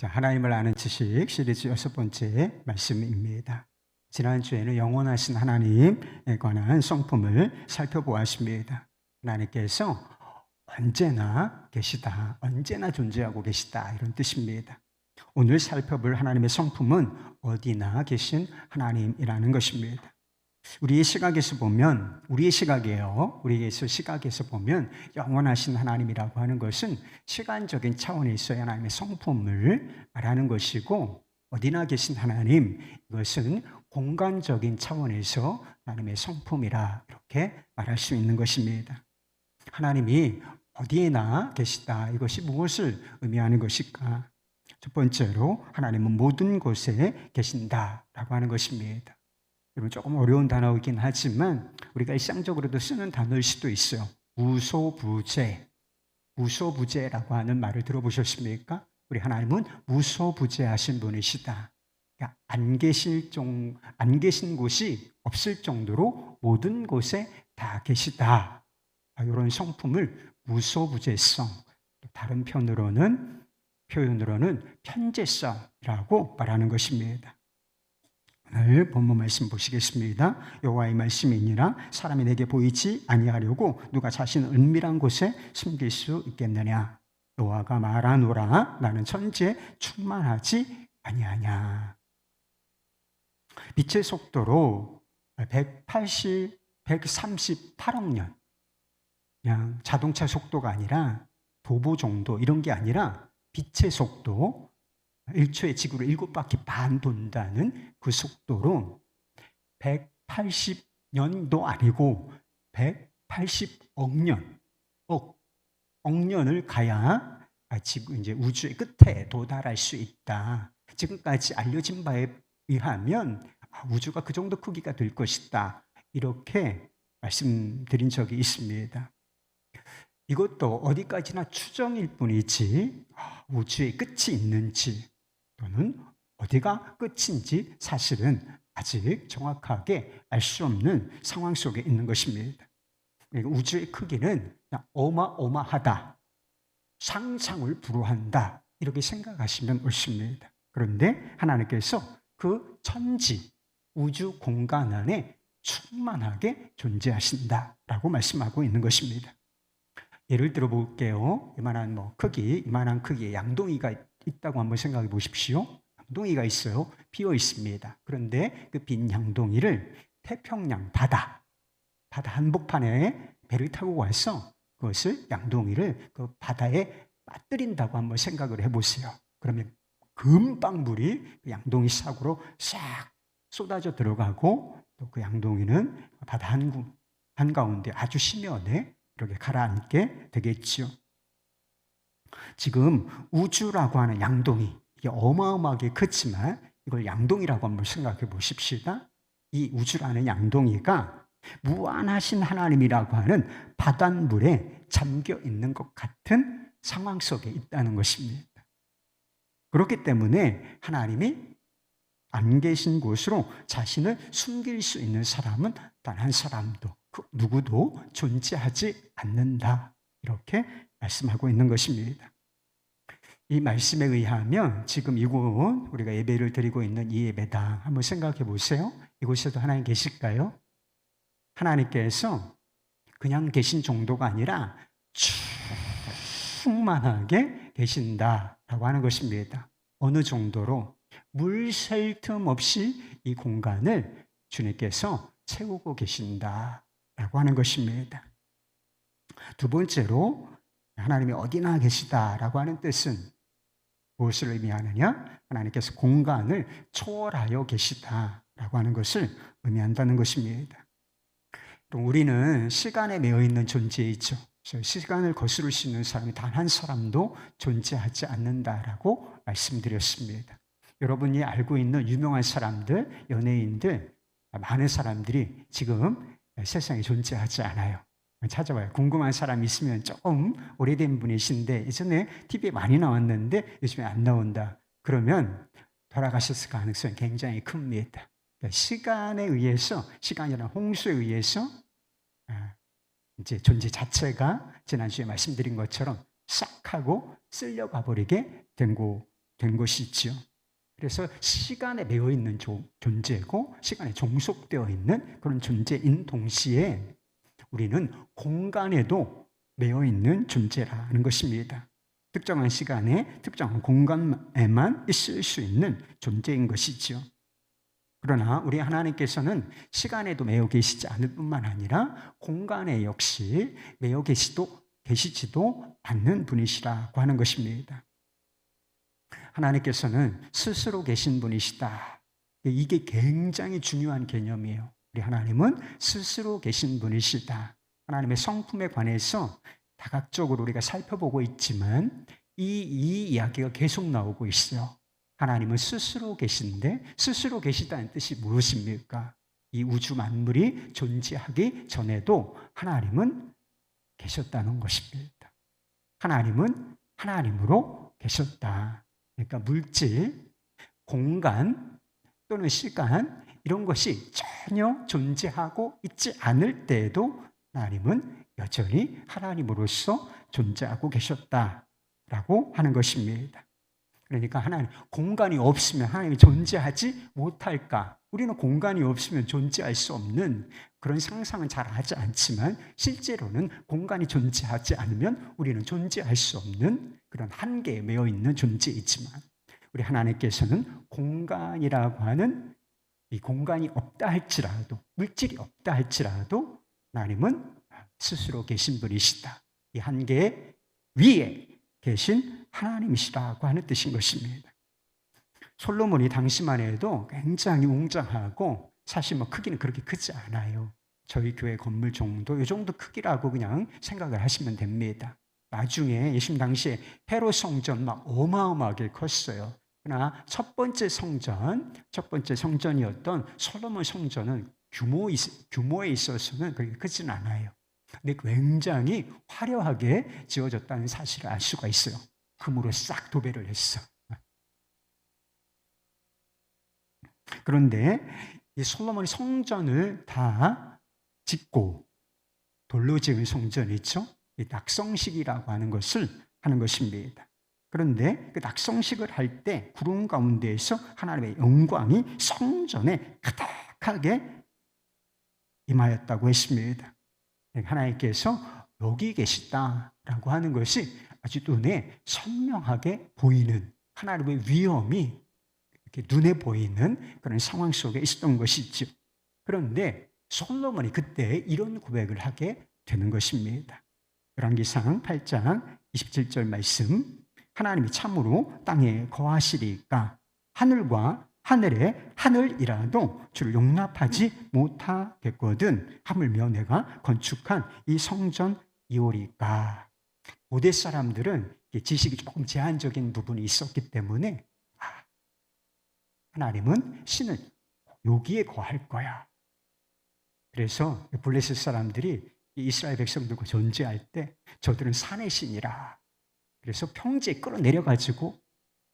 자, 하나님을 아는 지식 시리즈 6번째 말씀입니다. 지난주에는 영원하신 하나님에 관한 성품을 살펴보았습니다. 하나님께서 언제나 계시다, 언제나 존재하고 계시다, 이런 뜻입니다. 오늘 살펴볼 하나님의 성품은 어디나 계신 하나님이라는 것입니다. 우리의 시각에서 보면, 우리의 시각에서 보면 영원하신 하나님이라고 하는 것은 시간적인 차원에 있어야 하나님의 성품을 말하는 것이고, 어디나 계신 하나님, 이것은 공간적인 차원에서 하나님의 성품이라 이렇게 말할 수 있는 것입니다. 하나님이 어디에나 계시다, 이것이 무엇을 의미하는 것일까? 첫 번째로 하나님은 모든 곳에 계신다라고 하는 것입니다. 여러분, 조금 어려운 단어이긴 하지만 우리가 일상적으로도 쓰는 단어일 수도 있어요. 무소부재라고 하는 말을 들어보셨습니까? 우리 하나님은 무소부재하신 분이시다. 그러니까 안 계신 곳이 없을 정도로 모든 곳에 다 계시다. 이런 성품을 무소부재성, 다른 표현으로는 편재성이라고 말하는 것입니다. 오늘 본문 말씀 보시겠습니다. 여호와의 말씀이니라 사람이 내게 보이지 아니하려고 누가 자신을 은밀한 곳에 숨길 수 있겠느냐. 여호와가 말하노라 나는 천지에 충만하지 아니하냐. 빛의 속도로 138억 년, 그냥 자동차 속도가 아니라 도보 정도 이런 게 아니라 빛의 속도, 1초에 지구를 7바퀴 반 돈다는 그 속도로 180년도 아니고 180억 년, 억 년을 가야 지금 이제 우주의 끝에 도달할 수 있다. 지금까지 알려진 바에 의하면 우주가 그 정도 크기가 될 것이다. 이렇게 말씀드린 적이 있습니다. 이것도 어디까지나 추정일 뿐이지 우주의 끝이 있는지 또는 어디가 끝인지 사실은 아직 정확하게 알 수 없는 상황 속에 있는 것입니다. 그러니까 우주의 크기는 그냥 어마어마하다, 상상을 불허한다, 이렇게 생각하시면 옳습니다. 그런데 하나님께서 그 천지, 우주 공간 안에 충만하게 존재하신다라고 말씀하고 있는 것입니다. 예를 들어 볼게요. 이만한 크기의 양동이가 있다고 한번 생각해 보십시오. 양동이가 있어요. 비어 있습니다. 그런데 그 빈 양동이를 태평양 바다 한복판에 배를 타고 와서 그것을 양동이를 그 바다에 빠뜨린다고 한번 생각을 해보세요. 그러면 금방 물이 그 양동이 싹으로 싹 쏟아져 들어가고 또 그 양동이는 바다 한가운데 아주 심연에 이렇게 가라앉게 되겠죠. 지금 우주라고 하는 양동이, 이게 어마어마하게 크지만 이걸 양동이라고 한번 생각해 보십시다. 이 우주라는 양동이가 무한하신 하나님이라고 하는 바닷물에 잠겨 있는 것 같은 상황 속에 있다는 것입니다. 그렇기 때문에 하나님이 안 계신 곳으로 자신을 숨길 수 있는 사람은 단 한 사람도, 그 누구도 존재하지 않는다. 이렇게 말씀하고 있는 것입니다. 이 말씀에 의하면 지금 이곳 우리가 예배를 드리고 있는 이 예배당 한번 생각해 보세요. 이곳에도 하나님 계실까요? 하나님께서 그냥 계신 정도가 아니라 충만하게 계신다라고 하는 것입니다. 어느 정도로? 물 셀 틈 없이 이 공간을 주님께서 채우고 계신다라고 하는 것입니다. 두 번째로 하나님이 어디나 계시다라고 하는 뜻은 무엇을 의미하느냐? 하나님께서 공간을 초월하여 계시다라고 하는 것을 의미한다는 것입니다. 우리는 시간에 매여 있는 존재이죠. 시간을 거스를 수 있는 사람이 단 한 사람도 존재하지 않는다라고 말씀드렸습니다. 여러분이 알고 있는 유명한 사람들, 연예인들, 많은 사람들이 지금 세상에 존재하지 않아요. 찾아봐요. 궁금한 사람 있으면 조금 오래된 분이신데 예전에 TV에 많이 나왔는데 요즘에 안 나온다. 그러면 돌아가셨을 가능성이 굉장히 큽니다. 그러니까 시간에 의해서, 시간이라는 홍수에 의해서 이제 존재 자체가 지난주에 말씀드린 것처럼 싹 하고 쓸려가 버리게 된 것이지요. 그래서 시간에 매여 있는 존재고 시간에 종속되어 있는 그런 존재인 동시에 우리는 공간에도 매여 있는 존재라는 것입니다. 특정한 시간에 특정한 공간에만 있을 수 있는 존재인 것이지요. 그러나 우리 하나님께서는 시간에도 매여 계시지 않을 뿐만 아니라 공간에 역시 매여 계시지도 않는 분이시라고 하는 것입니다. 하나님께서는 스스로 계신 분이시다. 이게 굉장히 중요한 개념이에요. 우리 하나님은 스스로 계신 분이시다. 하나님의 성품에 관해서 다각적으로 우리가 살펴보고 있지만 이 이야기가 계속 나오고 있어요. 하나님은 스스로 계신데 스스로 계시다는 뜻이 무엇입니까? 이 우주 만물이 존재하기 전에도 하나님은 계셨다는 것입니다. 하나님은 하나님으로 계셨다. 그러니까 물질, 공간 또는 시간 이런 것이 전혀 존재하고 있지 않을 때에도 하나님은 여전히 하나님으로서 존재하고 계셨다라고 하는 것입니다. 그러니까 하나님, 공간이 없으면 하나님이 존재하지 못할까? 우리는 공간이 없으면 존재할 수 없는 그런 상상은 잘 하지 않지만 실제로는 공간이 존재하지 않으면 우리는 존재할 수 없는 그런 한계에 매여 있는 존재이지만 우리 하나님께서는 공간이라고 하는 이 공간이 없다 할지라도 물질이 없다 할지라도 하나님은 스스로 계신 분이시다. 이 한계 위에 계신 하나님이시라고 하는 뜻인 것입니다. 솔로몬이 당시만 해도 굉장히 웅장하고 사실 크기는 그렇게 크지 않아요. 저희 교회 건물 정도, 이 정도 크기라고 그냥 생각을 하시면 됩니다. 나중에 예수님 당시에 헤롯 성전 어마어마하게 컸어요. 그러나 첫 번째 성전이었던 솔로몬 성전은 규모에 있어서는 그렇게 크진 않아요. 근데 굉장히 화려하게 지어졌다는 사실을 알 수가 있어요. 금으로 싹 도배를 했어. 그런데 이 솔로몬이 성전을 다 짓고 돌로 지은 성전이 있죠. 이 낙성식이라고 하는 것을 하는 것입니다. 그런데 그 낙성식을 할 때 구름 가운데에서 하나님의 영광이 성전에 가득하게 임하였다고 했습니다. 하나님께서 여기 계시다라고 하는 것이 아주 눈에 선명하게 보이는 하나님의 위엄이 이렇게 눈에 보이는 그런 상황 속에 있었던 것이죠. 그런데 솔로몬이 그때 이런 고백을 하게 되는 것입니다. 열왕기상 8장 27절 말씀, 하나님이 참으로 땅에 거하시리까 하늘과 하늘의 하늘이라도 주를 용납하지 못하겠거든 하물며 내가 건축한 이 성전이오리까. 고대 사람들은 지식이 조금 제한적인 부분이 있었기 때문에 하나님은 신은 여기에 거할 거야. 그래서 블레셋 사람들이 이스라엘 백성들과 전쟁할 때 저들은 산의 신이라. 그래서 평지에 끌어내려가지고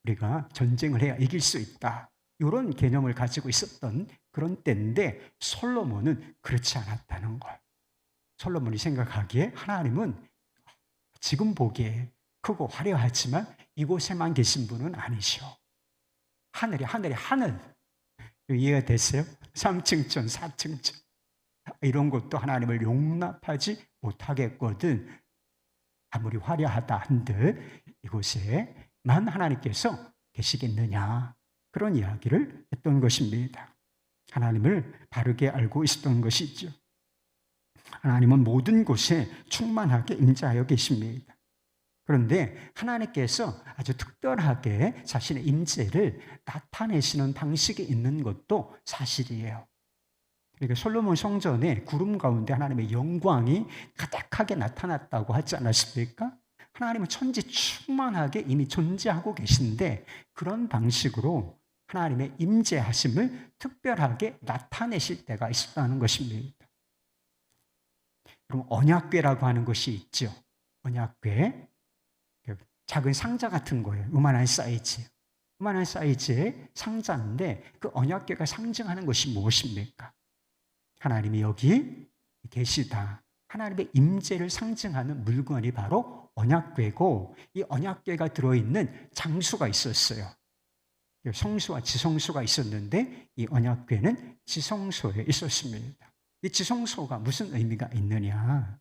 우리가 전쟁을 해야 이길 수 있다. 이런 개념을 가지고 있었던 그런 때인데 솔로몬은 그렇지 않았다는 걸. 솔로몬이 생각하기에 하나님은 지금 보기에 크고 화려하지만 이곳에만 계신 분은 아니시오. 하늘이 하늘. 이해가 됐어요? 3층전, 4층전. 이런 것도 하나님을 용납하지 못하겠거든. 아무리 화려하다 한들 이곳에만 하나님께서 계시겠느냐. 그런 이야기를 했던 것입니다. 하나님을 바르게 알고 있었던 것이죠. 하나님은 모든 곳에 충만하게 임재하여 계십니다. 그런데 하나님께서 아주 특별하게 자신의 임재를 나타내시는 방식이 있는 것도 사실이에요. 그러니까 솔로몬 성전에 구름 가운데 하나님의 영광이 가득하게 나타났다고 하지 않았습니까? 하나님은 천지 충만하게 이미 존재하고 계신데 그런 방식으로 하나님의 임재하심을 특별하게 나타내실 때가 있었다는 것입니다. 그럼 언약궤라고 하는 것이 있죠. 언약궤, 작은 상자 같은 거예요. 요만한 사이즈의 상자인데 그 언약궤가 상징하는 것이 무엇입니까? 하나님이 여기 계시다. 하나님의 임재를 상징하는 물건이 바로 언약궤고 이 언약궤가 들어있는 장수가 있었어요. 성소와 지성소가 있었는데 이 언약궤는 지성소에 있었습니다. 이 지성소가 무슨 의미가 있느냐?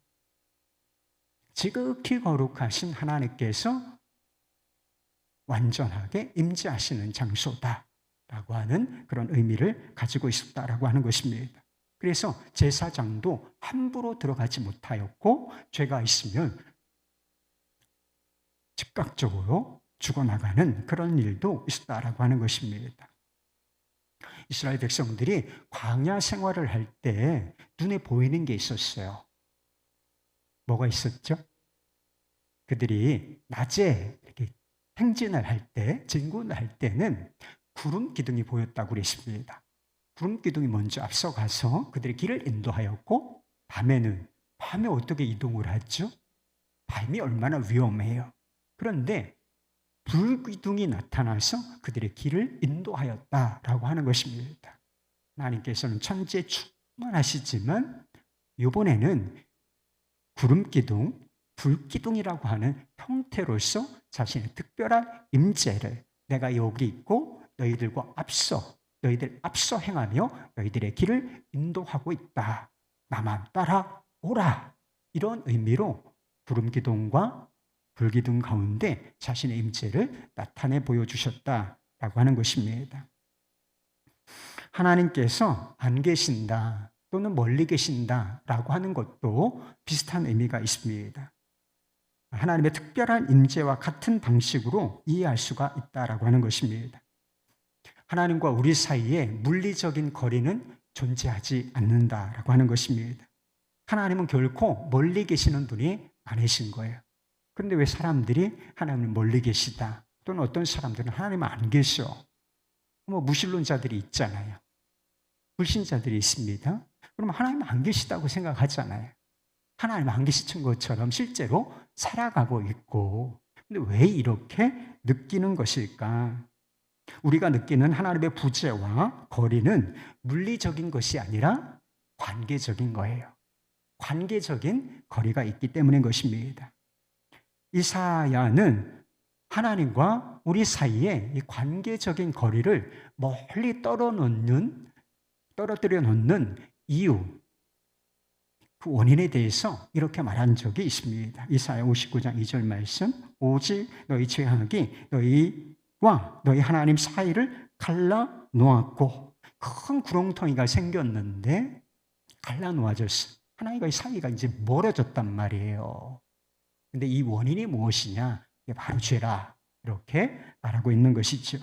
지극히 거룩하신 하나님께서 완전하게 임재하시는 장소다라고 하는 그런 의미를 가지고 있었다라고 하는 것입니다. 그래서 제사장도 함부로 들어가지 못하였고 죄가 있으면 즉각적으로 죽어나가는 그런 일도 있었다라고 하는 것입니다. 이스라엘 백성들이 광야 생활을 할 때 눈에 보이는 게 있었어요. 뭐가 있었죠? 그들이 낮에 이렇게 행진을 할 때, 진군을 할 때는 구름 기둥이 보였다고 그랬습니다. 구름 기둥이 먼저 앞서가서 그들의 길을 인도하였고, 밤에 어떻게 이동을 하죠? 밤이 얼마나 위험해요. 그런데 불기둥이 나타나서 그들의 길을 인도하였다라고 하는 것입니다. 하나님께서는 천지에 충만하시지만 이번에는 구름기둥, 불기둥이라고 하는 형태로서 자신의 특별한 임재를 내가 여기 있고 너희들 앞서 행하며 너희들의 길을 인도하고 있다. 나만 따라오라. 이런 의미로 구름기둥과 불기둥 가운데 자신의 임재를 나타내 보여주셨다라고 하는 것입니다. 하나님께서 안 계신다 또는 멀리 계신다라고 하는 것도 비슷한 의미가 있습니다. 하나님의 특별한 임재와 같은 방식으로 이해할 수가 있다라고 하는 것입니다. 하나님과 우리 사이에 물리적인 거리는 존재하지 않는다라고 하는 것입니다. 하나님은 결코 멀리 계시는 분이 아니신 거예요. 그런데 왜 사람들이 하나님은 멀리 계시다 또는 어떤 사람들은 하나님은 안 계셔. 무신론자들이 있잖아요. 불신자들이 있습니다. 그럼 하나님은 안 계시다고 생각하잖아요. 하나님 안 계신 것처럼 실제로 살아가고 있고, 근데 왜 이렇게 느끼는 것일까? 우리가 느끼는 하나님의 부재와 거리는 물리적인 것이 아니라 관계적인 거예요. 관계적인 거리가 있기 때문인 것입니다. 이사야는 하나님과 우리 사이에 이 관계적인 거리를 멀리 떨어뜨려 놓는 이유, 그 원인에 대해서 이렇게 말한 적이 있습니다. 이사야 59장 2절 말씀, 오직 너희 죄악이 너희와 너희 하나님 사이를 갈라 놓았고, 큰 구렁텅이가 생겼는데 갈라 놓아졌어. 하나님과 사이가 이제 멀어졌단 말이에요. 근데 이 원인이 무엇이냐? 이게 바로 죄라. 이렇게 말하고 있는 것이죠.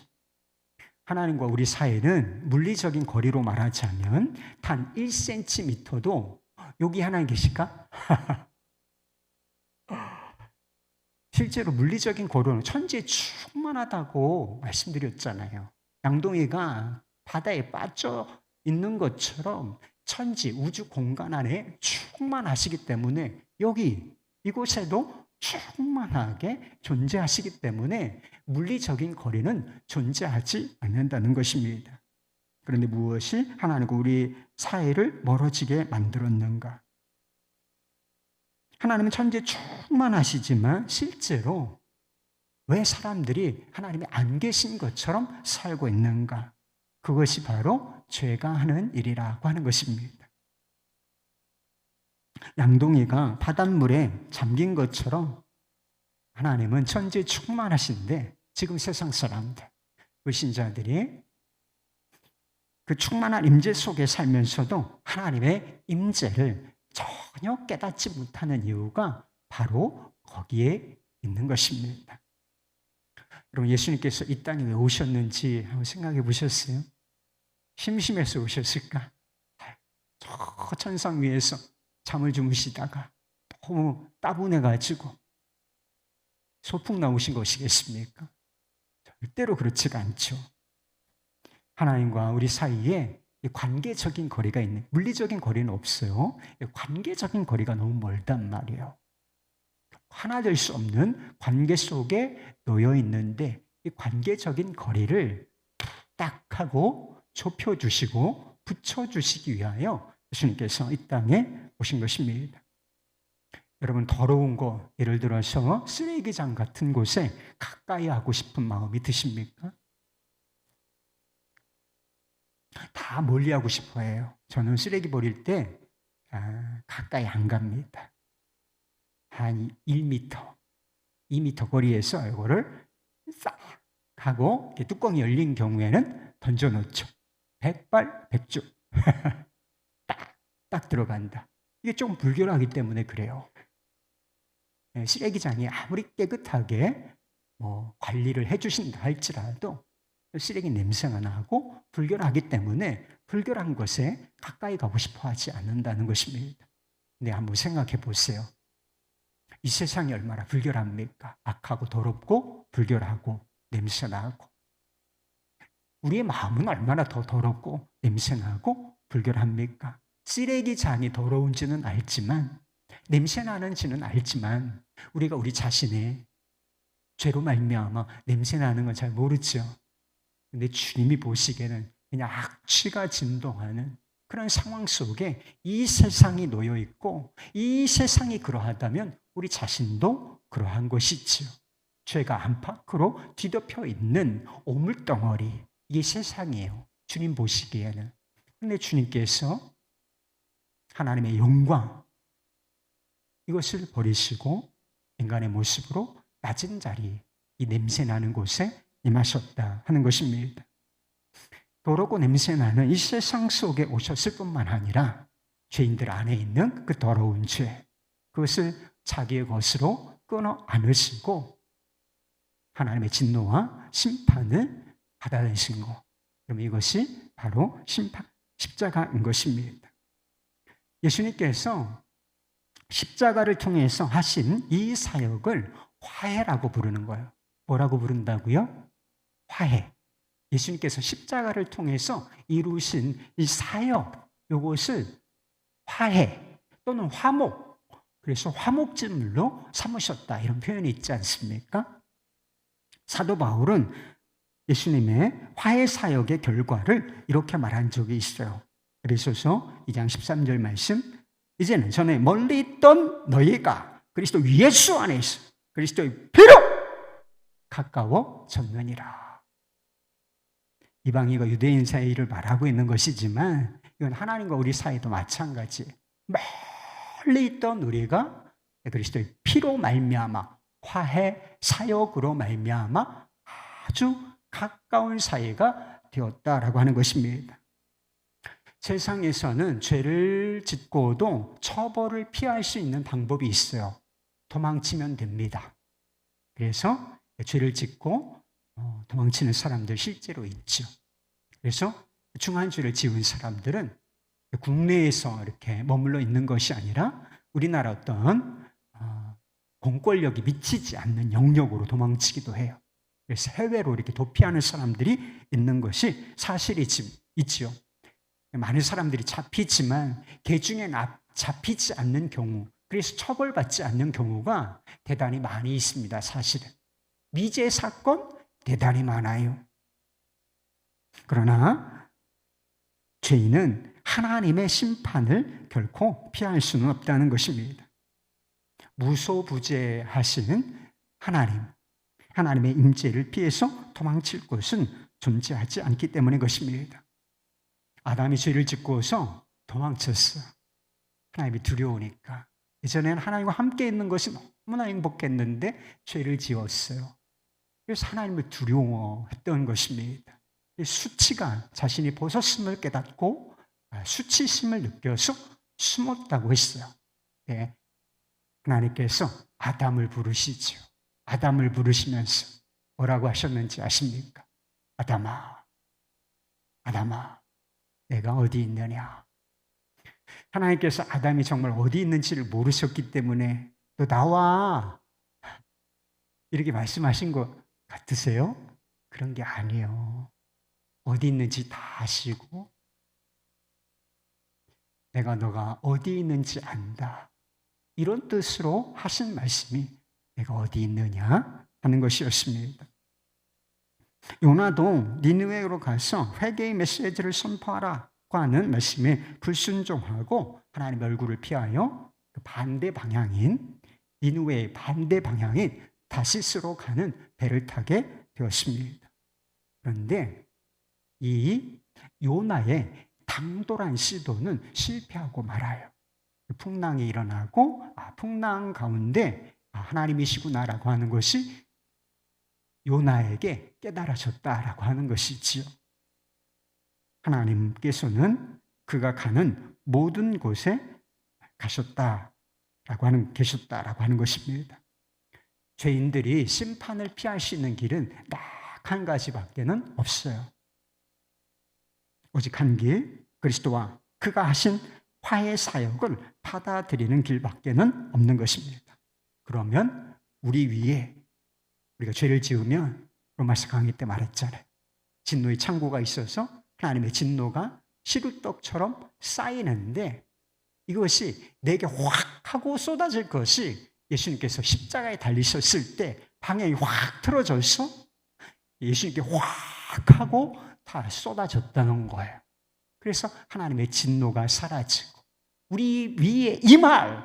하나님과 우리 사이는 물리적인 거리로 말하자면 단 1cm도 여기 하나님 계실까? 실제로 물리적인 거리는 천지에 충만하다고 말씀드렸잖아요. 양동이가 바다에 빠져 있는 것처럼 천지, 우주 공간 안에 충만하시기 때문에 이곳에도 충만하게 존재하시기 때문에 물리적인 거리는 존재하지 않는다는 것입니다. 그런데 무엇이 하나님과 우리 사이를 멀어지게 만들었는가? 하나님은 천지에 충만하시지만 실제로 왜 사람들이 하나님이 안 계신 것처럼 살고 있는가? 그것이 바로 죄가 하는 일이라고 하는 것입니다. 양동이가 바닷물에 잠긴 것처럼 하나님은 천지에 충만하신데 지금 세상 사람들, 불신자들이 그 충만한 임재 속에 살면서도 하나님의 임재를 전혀 깨닫지 못하는 이유가 바로 거기에 있는 것입니다. 여러분, 예수님께서 이 땅에 왜 오셨는지 한번 생각해 보셨어요? 심심해서 오셨을까? 저 천상 위에서 잠을 주무시다가 너무 따분해가지고 소풍 나오신 것이겠습니까? 절대로 그렇지가 않죠. 하나님과 우리 사이에 관계적인 거리가 있는, 물리적인 거리는 없어요. 관계적인 거리가 너무 멀단 말이에요. 하나 될 수 없는 관계 속에 놓여 있는데 이 관계적인 거리를 딱 하고 좁혀주시고 붙여주시기 위하여 예수님께서 이 땅에 오신 것입니다. 여러분, 더러운 곳, 예를 들어서 쓰레기장 같은 곳에 가까이 하고 싶은 마음이 드십니까? 다 멀리하고 싶어 해요. 저는 쓰레기 버릴 때 가까이 안 갑니다. 한 1m, 2m 거리에서 이거를 싹 하고 뚜껑이 열린 경우에는 던져놓죠. 백발백중. 딱 들어간다. 이게 조금 불결하기 때문에 그래요. 쓰레기장이 아무리 깨끗하게 관리를 해주신다 할지라도 쓰레기 냄새가 나고 불결하기 때문에 불결한 것에 가까이 가고 싶어 하지 않는다는 것입니다. 근데 한번 생각해 보세요. 이 세상이 얼마나 불결합니까? 악하고 더럽고 불결하고 냄새나고. 우리의 마음은 얼마나 더 더럽고 냄새나고 불결합니까? 쓰레기장이 더러운지는 알지만, 냄새나는지는 알지만 우리가 우리 자신의 죄로 말미암아 냄새나는 건 잘 모르죠. 근데 주님이 보시기에는 그냥 악취가 진동하는 그런 상황 속에 이 세상이 놓여 있고, 이 세상이 그러하다면 우리 자신도 그러한 것이지요. 죄가 안팎으로 뒤덮여 있는 오물덩어리, 이게 세상이에요. 주님 보시기에는. 그런데 주님께서 하나님의 영광, 이것을 버리시고 인간의 모습으로 낮은 자리, 이 냄새나는 곳에 임하셨다 하는 것입니다. 더럽고 냄새나는 이 세상 속에 오셨을 뿐만 아니라 죄인들 안에 있는 그 더러운 죄, 그것을 자기의 것으로 끊어 안으시고 하나님의 진노와 심판을 받아내신 것. 그럼 이것이 바로 십자가인 것입니다. 예수님께서 십자가를 통해서 하신 이 사역을 화해라고 부르는 거예요. 뭐라고 부른다고요? 화해. 예수님께서 십자가를 통해서 이루신 이 사역, 이것을 화해 또는 화목, 그래서 화목제물로 삼으셨다, 이런 표현이 있지 않습니까? 사도 바울은 예수님의 화해 사역의 결과를 이렇게 말한 적이 있어요. 그래서서 2장 13절 말씀, 이제는 전에 멀리 있던 너희가 그리스도 예수 안에서 그리스도의 피로 가까워졌느니라. 이방인과 유대인 사이를 말하고 있는 것이지만 이건 하나님과 우리 사이도 마찬가지. 멀리 있던 우리가 그리스도의 피로 말미암아, 화해 사역으로 말미암아 아주 가까운 사이가 되었다라고 하는 것입니다. 세상에서는 죄를 짓고도 처벌을 피할 수 있는 방법이 있어요. 도망치면 됩니다. 그래서 죄를 짓고 도망치는 사람들 실제로 있죠. 그래서 중한 죄를 지은 사람들은 국내에서 이렇게 머물러 있는 것이 아니라 우리나라 어떤 공권력이 미치지 않는 영역으로 도망치기도 해요. 그래서 해외로 이렇게 도피하는 사람들이 있는 것이 사실이지요. 많은 사람들이 잡히지만 개 중에 잡히지 않는 경우, 그래서 처벌받지 않는 경우가 대단히 많이 있습니다. 사실은 미제 사건 대단히 많아요. 그러나 죄인은 하나님의 심판을 결코 피할 수는 없다는 것입니다. 무소부재하시는 하나님의 임재를 피해서 도망칠 곳은 존재하지 않기 때문인 것입니다. 아담이 죄를 짓고서 도망쳤어요. 하나님이 두려우니까. 예전에는 하나님과 함께 있는 것이 너무나 행복했는데 죄를 지었어요. 그래서 하나님을 두려워했던 것입니다. 수치가 자신이 벗었음을 깨닫고 수치심을 느껴서 숨었다고 했어요. 네. 하나님께서 아담을 부르시죠. 아담을 부르시면서 뭐라고 하셨는지 아십니까? 아담아, 아담아, 내가 어디 있느냐? 하나님께서 아담이 정말 어디 있는지를 모르셨기 때문에 너 나와, 이렇게 말씀하신 것 같으세요? 그런 게 아니에요. 어디 있는지 다 아시고 내가 너가 어디 있는지 안다, 이런 뜻으로 하신 말씀이 내가 어디 있느냐 하는 것이었습니다. 요나도 니느웨로 가서 회개의 메시지를 선포하라고 하는 말씀에 불순종하고 하나님의 얼굴을 피하여 반대 방향인, 니느웨의 반대 방향인 다시스로 가는 배를 타게 되었습니다. 그런데 이 요나의 당돌한 시도는 실패하고 말아요. 풍랑이 일어나고 풍랑 가운데 하나님이시구나라고 하는 것이 요나에게 깨달아졌다라고 하는 것이지요. 하나님께서는 그가 가는 모든 곳에 계셨다라고 하는 것입니다. 죄인들이 심판을 피할 수 있는 길은 딱 한 가지밖에는 없어요. 오직 한 길, 그리스도와 그가 하신 화해 사역을 받아들이는 길밖에는 없는 것입니다. 그러면 우리 위에 우리가 죄를 지으면 로마서 강의 때 말했잖아요. 진노의 창고가 있어서 하나님의 진노가 시루떡처럼 쌓이는데 이것이 내게 확 하고 쏟아질 것이 예수님께서 십자가에 달리셨을 때 방향이 확 틀어져서 예수님께 확 하고 다 쏟아졌다는 거예요. 그래서 하나님의 진노가 사라지고 우리 위에 임할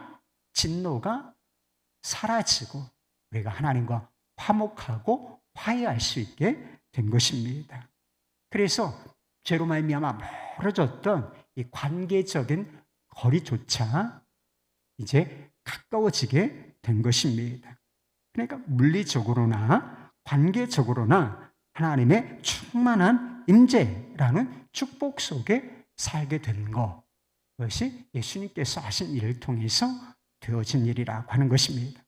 진노가 사라지고 우리가 하나님과 화목하고 화해할 수 있게 된 것입니다. 그래서 죄로 말미암아 멀어졌던 이 관계적인 거리조차 이제 가까워지게 된 것입니다. 그러니까 물리적으로나 관계적으로나 하나님의 충만한 임재라는 축복 속에 살게 된 것, 그것이 예수님께서 하신 일을 통해서 되어진 일이라고 하는 것입니다.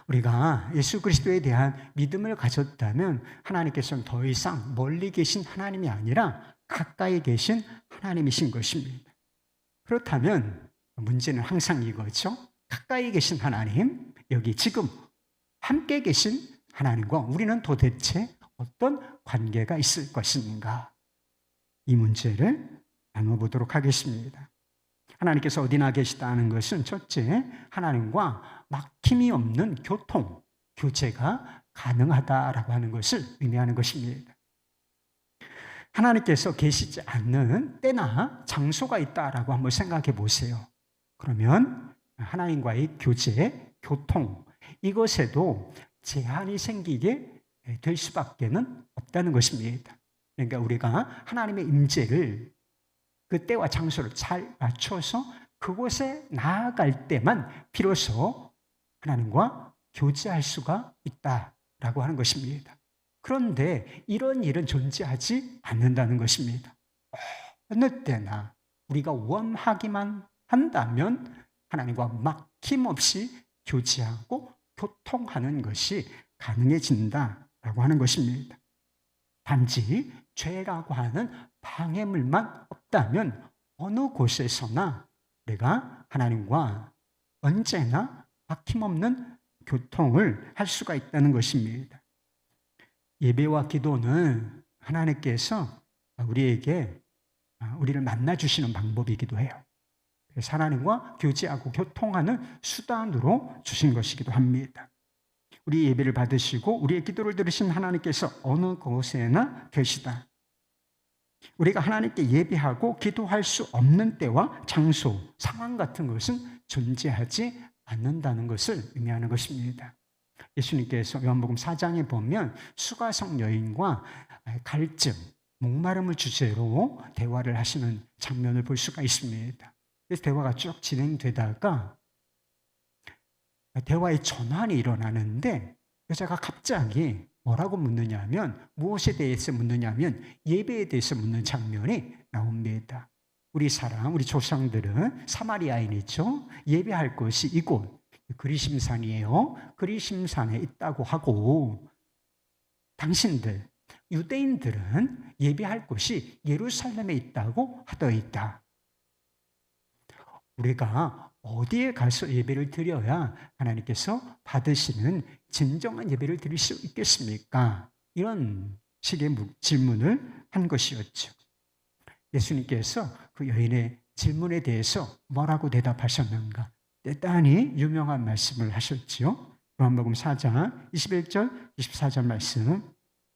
우리가 예수 그리스도에 대한 믿음을 가졌다면 하나님께서는 더 이상 멀리 계신 하나님이 아니라 가까이 계신 하나님이신 것입니다. 그렇다면 문제는 항상 이거죠. 가까이 계신 하나님, 여기 지금 함께 계신 하나님과 우리는 도대체 어떤 관계가 있을 것인가? 이 문제를 나눠보도록 하겠습니다. 하나님께서 어디나 계시다는 것은 첫째, 하나님과 막힘이 없는 교통, 교제가 가능하다라고 하는 것을 의미하는 것입니다. 하나님께서 계시지 않는 때나 장소가 있다라고 한번 생각해 보세요. 그러면 하나님과의 교제, 교통, 이것에도 제한이 생기게 될 수밖에는 없다는 것입니다. 그러니까 우리가 하나님의 임재를 그 때와 장소를 잘 맞춰서 그곳에 나아갈 때만 비로소 하나님과 교제할 수가 있다라고 하는 것입니다. 그런데 이런 일은 존재하지 않는다는 것입니다. 어느 때나 우리가 원하기만 한다면 하나님과 막힘없이 교제하고 교통하는 것이 가능해진다라고 하는 것입니다. 단지 죄라고 하는 방해물만 없다면 어느 곳에서나 내가 하나님과 언제나 막힘없는 교통을 할 수가 있다는 것입니다. 예배와 기도는 하나님께서 우리를 만나주시는 방법이기도 해요. 그래서 하나님과 교제하고 교통하는 수단으로 주신 것이기도 합니다. 우리 예배를 받으시고 우리의 기도를 들으신 하나님께서 어느 곳에나 계시다. 우리가 하나님께 예배하고 기도할 수 없는 때와 장소, 상황 같은 것은 존재하지 않는다는 것을 의미하는 것입니다. 예수님께서 요한복음 4장에 보면 수가성 여인과 갈증, 목마름을 주제로 대화를 하시는 장면을 볼 수가 있습니다. 그래서 대화가 쭉 진행되다가 대화의 전환이 일어나는데 여자가 갑자기 뭐라고 묻느냐면 무엇에 대해서 묻느냐면 예배에 대해서 묻는 장면이 나옵니다. 우리 조상들은 사마리아인이죠. 예배할 것이 이곳 그리심산이에요. 그리심산에 있다고 하고 당신들 유대인들은 예배할 곳이 예루살렘에 있다고 하더이다. 우리가 어디에 가서 예배를 드려야 하나님께서 받으시는 진정한 예배를 드릴 수 있겠습니까? 이런 식의 질문을 한 것이었죠. 예수님께서 그 여인의 질문에 대해서 뭐라고 대답하셨는가? 대단히 유명한 말씀을 하셨죠. 요한복음 4장 21절 24절 말씀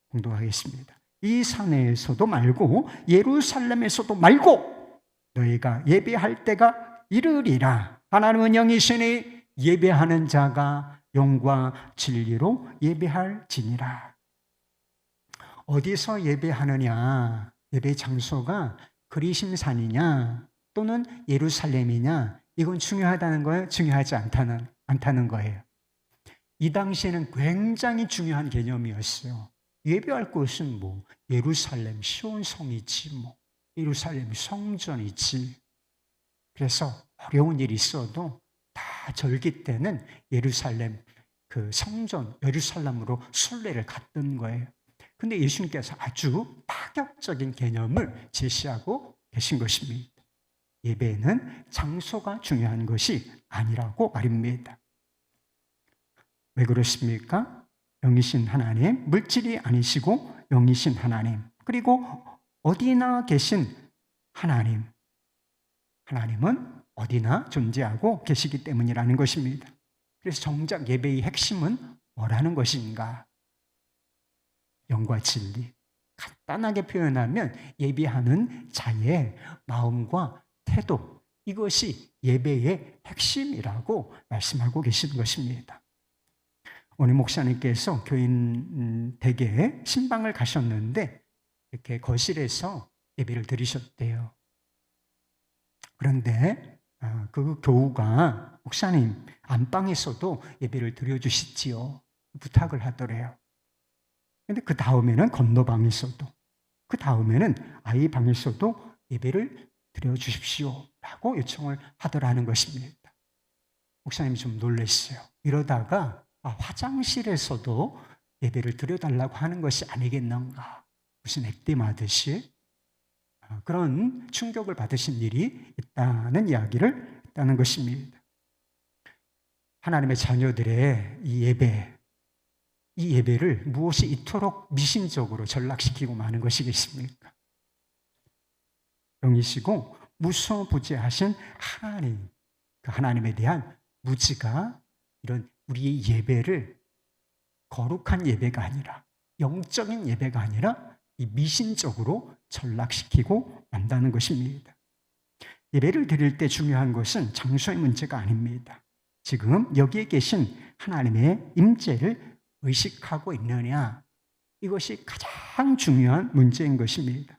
공독하겠습니다. 이 산에서도 말고 예루살렘에서도 말고 너희가 예배할 때가 이르리라. 하나님은 영이시니 예배하는 자가 영과 진리로 예배할지니라. 어디서 예배하느냐? 예배 장소가 그리심산이냐 또는 예루살렘이냐, 이건 중요하다는 거예요? 중요하지 않다는 거예요. 이 당시에는 굉장히 중요한 개념이었어요. 예배할 곳은 뭐 예루살렘 시온성이지, 뭐 예루살렘 성전이지. 그래서 어려운 일이 있어도 다 절기 때는 예루살렘 그 성전 예루살렘으로 순례를 갔던 거예요. 근데 예수님께서 아주 파격적인 개념을 제시하고 계신 것입니다. 예배는 장소가 중요한 것이 아니라고 말입니다. 왜 그렇습니까? 영이신 하나님, 물질이 아니시고 영이신 하나님, 그리고 어디나 계신 하나님, 하나님은 어디나 존재하고 계시기 때문이라는 것입니다. 그래서 정작 예배의 핵심은 뭐라는 것인가? 영과 진리. 간단하게 표현하면 예배하는 자의 마음과 태도, 이것이 예배의 핵심이라고 말씀하고 계시는 것입니다. 오늘 목사님께서 교인 댁에 신방을 가셨는데 이렇게 거실에서 예배를 드리셨대요. 그런데 그 교우가 목사님 안방에서도 예배를 드려주시지요, 부탁을 하더래요. 근데 그 다음에는 건너방에서도, 그 다음에는 아이 방에서도 예배를 드려주십시오 라고 요청을 하더라는 것입니다. 목사님이 좀 놀랐어요. 이러다가 화장실에서도 예배를 드려달라고 하는 것이 아니겠는가, 무슨 액땜하듯이 그런 충격을 받으신 일이 있다는 이야기를 했다는 것입니다. 하나님의 자녀들의 이 예배를 무엇이 이토록 미신적으로 전락시키고 마는 것이겠습니까? 영이시고 무소부재하신 하나님, 그 하나님에 대한 무지가 이런 우리의 예배를 거룩한 예배가 아니라, 영적인 예배가 아니라 이 미신적으로 전락시키고 만다는 것입니다. 예배를 드릴 때 중요한 것은 장소의 문제가 아닙니다. 지금 여기에 계신 하나님의 임재를 의식하고 있느냐, 이것이 가장 중요한 문제인 것입니다.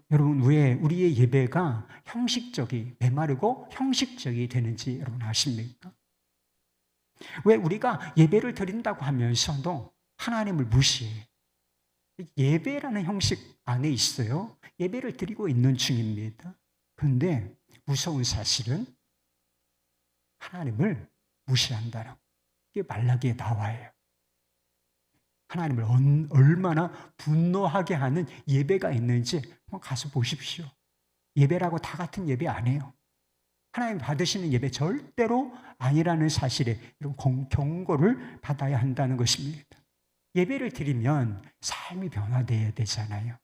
여러분, 왜 우리의 예배가 메마르고 형식적이 되는지 여러분 아십니까? 왜 우리가 예배를 드린다고 하면서도 하나님을 무시해? 예배라는 형식 안에 있어요. 예배를 드리고 있는 중입니다. 그런데 무서운 사실은 하나님을 무시한다라고, 이게 말라기에 나와요. 하나님을 얼마나 분노하게 하는 예배가 있는지 한번 가서 보십시오. 예배라고 다 같은 예배 아니에요. 하나님 받으시는 예배 절대로 아니라는 사실에 이런 경고를 받아야 한다는 것입니다. 예배를 드리면 삶이 변화되어야 되잖아요.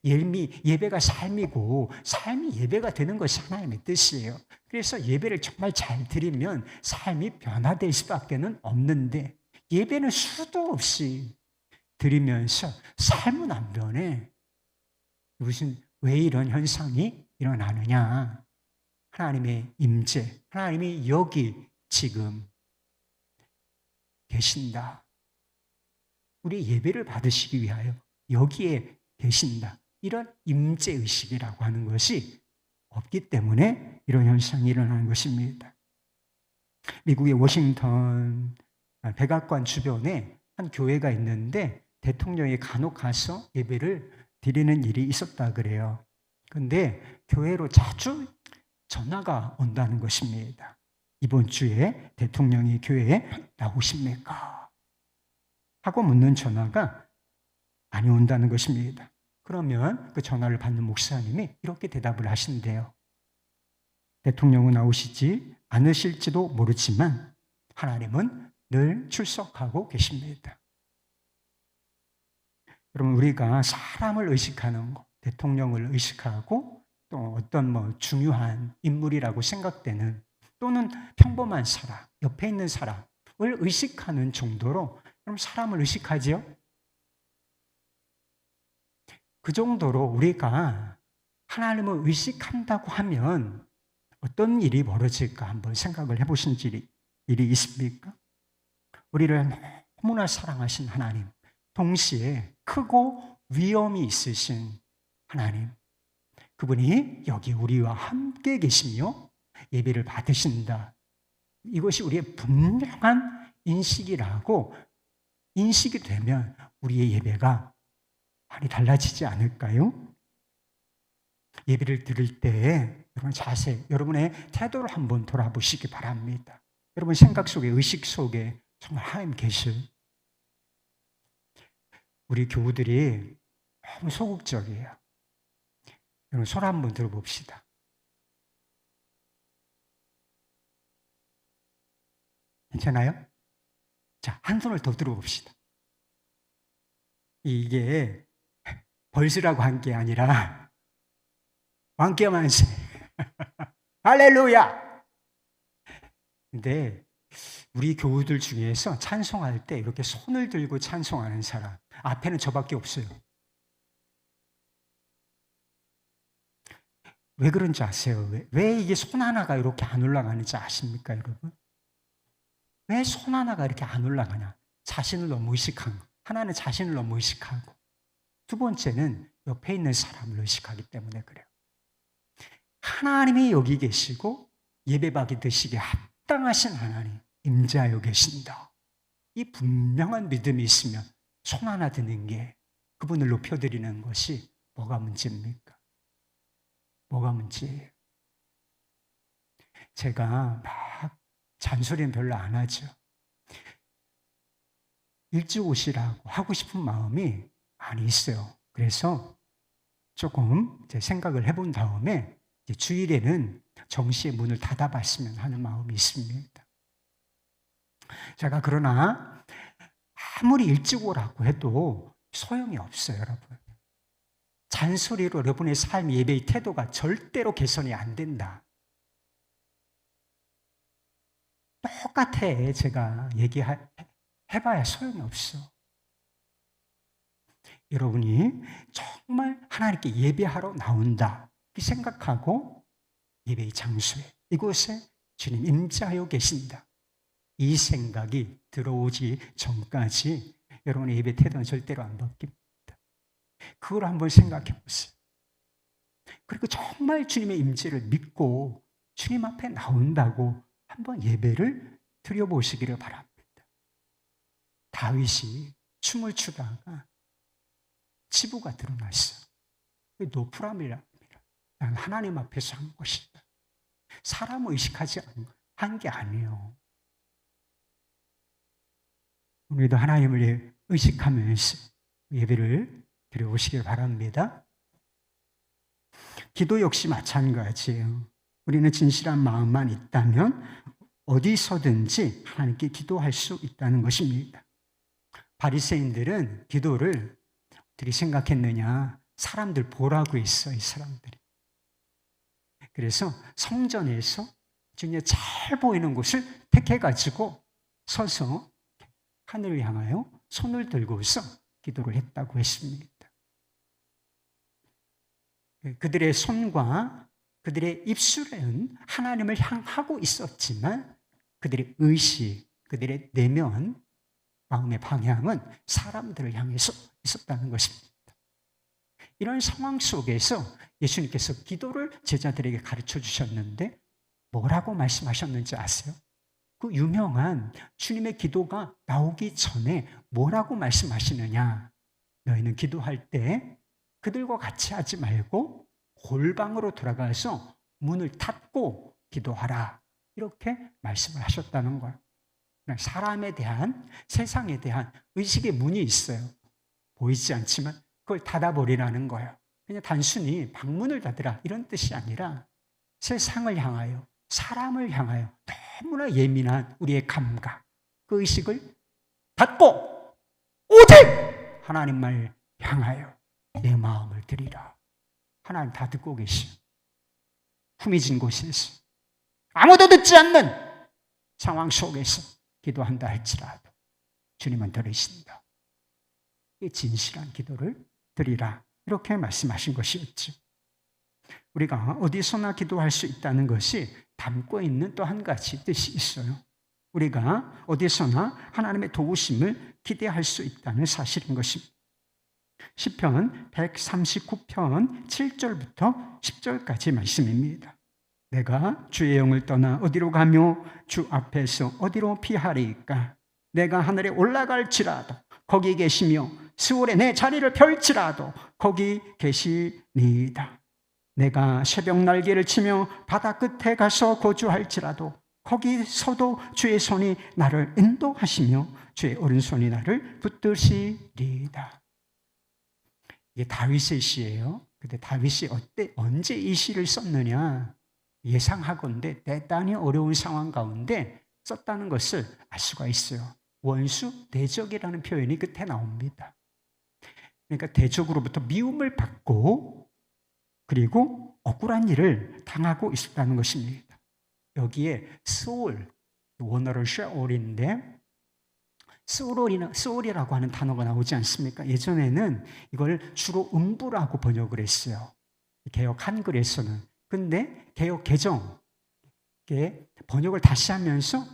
예배가 삶이고 삶이 예배가 되는 것이 하나님의 뜻이에요. 그래서 예배를 정말 잘 드리면 삶이 변화될 수밖에 없는데, 예배는 수도 없이 드리면서 삶은 안 변해. 왜 이런 현상이 일어나느냐? 하나님의 임재, 하나님이 여기 지금 계신다. 우리 예배를 받으시기 위하여 여기에 계신다. 이런 임재의식이라고 하는 것이 없기 때문에 이런 현상이 일어나는 것입니다. 미국의 워싱턴 백악관 주변에 한 교회가 있는데 대통령이 간혹 가서 예배를 드리는 일이 있었다 그래요. 그런데 교회로 자주 전화가 온다는 것입니다. 이번 주에 대통령이 교회에 나오십니까? 하고 묻는 전화가 많이 온다는 것입니다. 그러면 그 전화를 받는 목사님이 이렇게 대답을 하신대요. 대통령은 나오시지 않으실지도 모르지만 하나님은 늘 출석하고 계십니다. 여러분, 우리가 사람을 의식하는 것, 대통령을 의식하고 또 어떤 중요한 인물이라고 생각되는, 또는 평범한 사람, 옆에 있는 사람을 의식하는 정도로 그럼 사람을 의식하지요? 그 정도로 우리가 하나님을 의식한다고 하면 어떤 일이 벌어질까 한번 생각을 해보신 일이 있습니까? 우리를 너무나 사랑하신 하나님, 동시에 크고 위엄이 있으신 하나님, 그분이 여기 우리와 함께 계시며 예배를 받으신다. 이것이 우리의 분명한 인식이라고 인식이 되면 우리의 예배가 많이 달라지지 않을까요? 예배를 드릴 때 여러분 자세, 여러분의 태도를 한번 돌아보시기 바랍니다. 여러분 생각 속에, 의식 속에 정말 하나님 계실, 우리 교우들이 너무 소극적이에요. 여러분 손 한번 들어봅시다. 괜찮아요? 자, 한 손을 더 들어봅시다. 이게 벌스라고 한 게 아니라 왕께만세. 할렐루야! 근데 우리 교우들 중에서 찬송할 때 이렇게 손을 들고 찬송하는 사람, 앞에는 저밖에 없어요. 왜 그런지 아세요? 왜 이게 손 하나가 이렇게 안 올라가는지 아십니까, 여러분? 왜 손 하나가 이렇게 안 올라가냐? 자신을 너무 의식한 거. 하나는 자신을 너무 의식하고, 두 번째는 옆에 있는 사람을 의식하기 때문에 그래요. 하나님이 여기 계시고 예배 받으시기에 합당하신 하나님, 임재하여 계신다. 이 분명한 믿음이 있으면 손 하나 드는 게, 그분을 높여드리는 것이 뭐가 문제입니까? 뭐가 문제예요? 제가 막 잔소리는 별로 안 하죠. 일찍 오시라고 하고 싶은 마음이 많이 있어요. 그래서 조금 제 생각을 해본 다음에 주일에는 정시에 문을 닫아봤으면 하는 마음이 있습니다. 제가 그러나 아무리 일찍 오라고 해도 소용이 없어요, 여러분. 잔소리로 여러분의 삶, 예배의 태도가 절대로 개선이 안 된다. 똑같아. 제가 해봐야 소용이 없어. 여러분이 정말 하나님께 예배하러 나온다 이 생각하고 예배의 장소에, 이곳에 주님 임재하여 계신다, 이 생각이 들어오기 전까지 여러분의 예배 태도는 절대로 안 바뀝니다. 그걸 한번 생각해 보세요. 그리고 정말 주님의 임재를 믿고 주님 앞에 나온다고 한번 예배를 드려보시기를 바랍니다. 다윗이 춤을 추다가 치부가 드러났어요. 노프람이랍니다. 난 하나님 앞에서 한 것이다. 사람을 의식하지 한 게 아니에요. 우리도 하나님을 의식하면서 예배를 드려보시길 바랍니다. 기도 역시 마찬가지예요. 우리는 진실한 마음만 있다면 어디서든지 하나님께 기도할 수 있다는 것입니다. 바리새인들은 기도를 어떻게 생각했느냐? 사람들 보라고 했어, 이 사람들이. 그래서 성전에서 주님의 잘 보이는 곳을 택해가지고 서서 하늘을 향하여 손을 들고서 기도를 했다고 했습니다. 그들의 손과 그들의 입술은 하나님을 향하고 있었지만 그들의 의식, 그들의 내면, 마음의 방향은 사람들을 향해서 있었다는 것입니다. 이런 상황 속에서 예수님께서 기도를 제자들에게 가르쳐 주셨는데 뭐라고 말씀하셨는지 아세요? 그 유명한 주님의 기도가 나오기 전에 뭐라고 말씀하시느냐? 너희는 기도할 때 그들과 같이 하지 말고 골방으로 들어가서 문을 닫고 기도하라. 이렇게 말씀을 하셨다는 거예요. 사람에 대한, 세상에 대한 의식의 문이 있어요. 보이지 않지만 그걸 닫아버리라는 거예요. 그냥 단순히 방문을 닫으라 이런 뜻이 아니라 세상을 향하여, 사람을 향하여 너무나 예민한 우리의 감각, 그 의식을 닫고 오직 하나님만 향하여 내 마음을 드리라. 하나님 다 듣고 계시오. 후미진 곳에서 아무도 듣지 않는 상황 속에서 기도한다 할지라도 주님은 들으신다. 이 진실한 기도를 드리라. 이렇게 말씀하신 것이었죠. 우리가 어디서나 기도할 수 있다는 것이 담고 있는 또 한 가지 뜻이 있어요. 우리가 어디서나 하나님의 도우심을 기대할 수 있다는 사실인 것입니다. 시편 139편 7절부터 10절까지 말씀입니다. 내가 주의 영을 떠나 어디로 가며 주 앞에서 어디로 피하리까? 내가 하늘에 올라갈지라도 거기 계시며 스올에 내 자리를 펼치라도 거기 계시니이다. 내가 새벽 날개를 치며 바다 끝에 가서 거주할지라도 거기서도 주의 손이 나를 인도하시며 주의 오른손이 나를 붙드시리이다. 이게 다윗의 시예요. 근데 다윗이 언제 이 시를 썼느냐? 예상하건대 대단히 어려운 상황 가운데 썼다는 것을 알 수가 있어요. 원수 대적이라는 표현이 끝에 나옵니다. 그러니까 대적으로부터 미움을 받고 그리고 억울한 일을 당하고 있었다는 것입니다. 여기에 스올, 원어로 쉐올인데 스올이라고 하는 단어가 나오지 않습니까? 예전에는 이걸 주로 음부라고 번역을 했어요. 개역 한글에서는. 근데 개역 개정 번역을 다시 하면서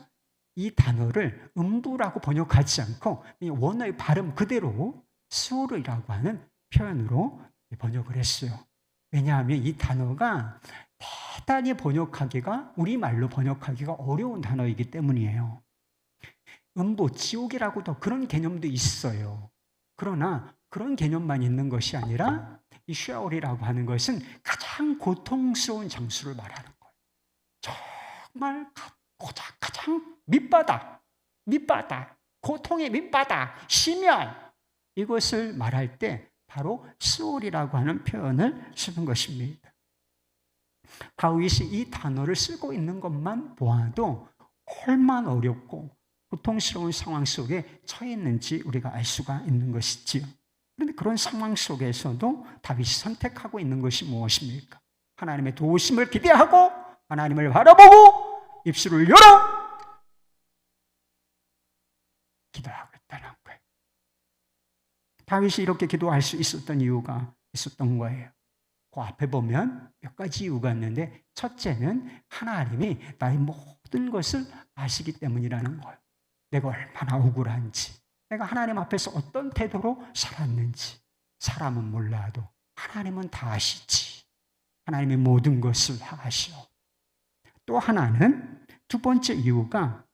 이 단어를 음부라고 번역하지 않고 원어의 발음 그대로 스올이라고 하는 표현으로 번역을 했어요. 왜냐하면 이 단어가 대단히 우리말로 번역하기가 어려운 단어이기 때문이에요. 음부, 지옥이라고도 그런 개념도 있어요. 그러나 그런 개념만 있는 것이 아니라 이 쉐올이라고 하는 것은 가장 고통스러운 장소를 말하는 거예요. 정말 가장 밑바닥, 고통의 밑바닥, 심연, 이것을 말할 때 바로 스올이라고 하는 표현을 쓰는 것입니다. 다윗이 이 단어를 쓰고 있는 것만 보아도 얼마나 어렵고 고통스러운 상황 속에 처해 있는지 우리가 알 수가 있는 것이지요. 그런데 그런 상황 속에서도 다윗이 선택하고 있는 것이 무엇입니까? 하나님의 도우심을 기대하고 하나님을 바라보고 입술을 열어 기도하고 있다는 거예요. 다윗이 이렇게 기도할 수 있었던 이유가 있었던 거예요. 그 앞에 보면 몇 가지 이유가 있는데 첫째는 하나님이 나의 모든 것을 아시기 때문이라는 거예요. 내가 얼마나 억울한지, 내가 하나님 앞에서 어떤 태도로 살았는지 사람은 몰라도 하나님은 다 아시지. 하나님의 모든 것을 다 아시오. 또 하나는 두 번째 이유가